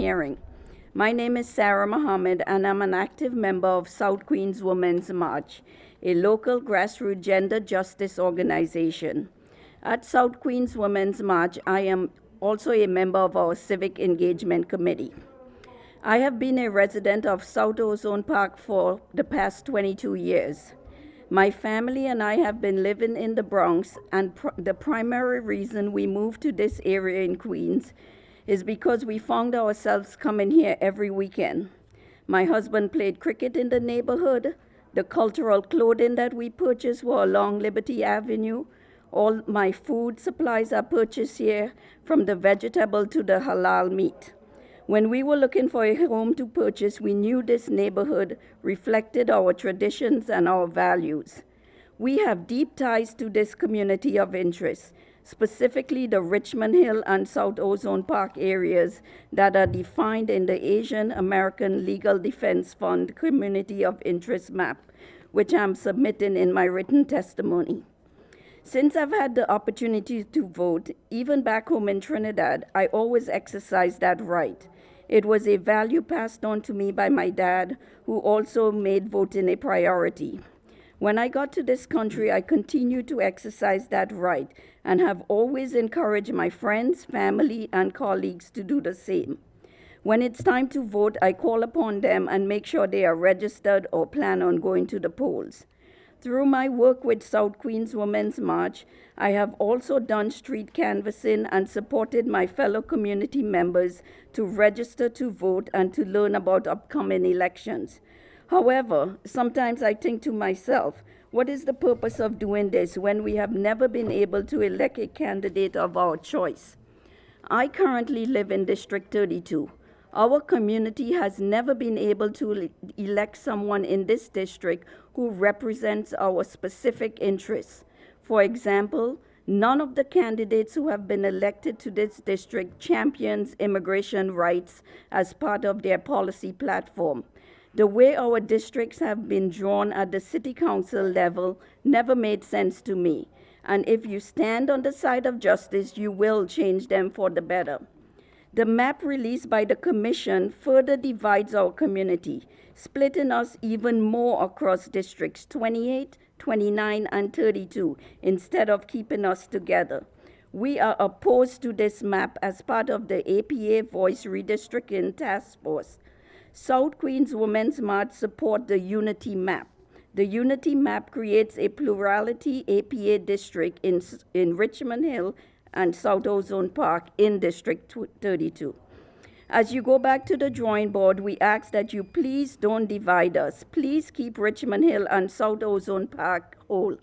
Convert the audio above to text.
hearing. My name is Sarah Mohammed, and I'm an active member of South Queens Women's March, a local grassroots gender justice organization. At South Queens Women's March, I am also a member of our Civic Engagement Committee. I have been a resident of South Ozone Park for the past 22 years. My family and I have been living in the Bronx, and the primary reason we moved to this area in Queens is because we found ourselves coming here every weekend. My husband played cricket in the neighborhood. The cultural clothing that we purchased were along Liberty Avenue. All my food supplies are purchased here, from the vegetable to the halal meat. When we were looking for a home to purchase, we knew this neighborhood reflected our traditions and our values. We have deep ties to this community of interest, specifically the Richmond Hill and South Ozone Park areas that are defined in the Asian American Legal Defense Fund Community of Interest map, which I'm submitting in my written testimony. Since I've had the opportunity to vote, even back home in Trinidad, I always exercised that right. It was a value passed on to me by my dad, who also made voting a priority. When I got to this country, I continued to exercise that right and have always encouraged my friends, family, and colleagues to do the same. When it's time to vote, I call upon them and make sure they are registered or plan on going to the polls. Through my work with South Queens Women's March, I have also done street canvassing and supported my fellow community members to register to vote and to learn about upcoming elections. However, sometimes I think to myself, what is the purpose of doing this when we have never been able to elect a candidate of our choice? I currently live in District 32. Our community has never been able to elect someone in this district who represents our specific interests. For example, none of the candidates who have been elected to this district champions immigration rights as part of their policy platform. The way our districts have been drawn at the city council level never made sense to me. And if you stand on the side of justice, you will change them for the better. The map released by the Commission further divides our community, splitting us even more across districts 28, 29, and 32, instead of keeping us together. We are opposed to this map as part of the APA Voice Redistricting Task Force. South Queens Women's March support the Unity Map. The Unity Map creates a plurality APA district in Richmond Hill and South Ozone Park in District 32. As you go back to the drawing board, we ask that you please don't divide us. Please keep Richmond Hill and South Ozone Park whole.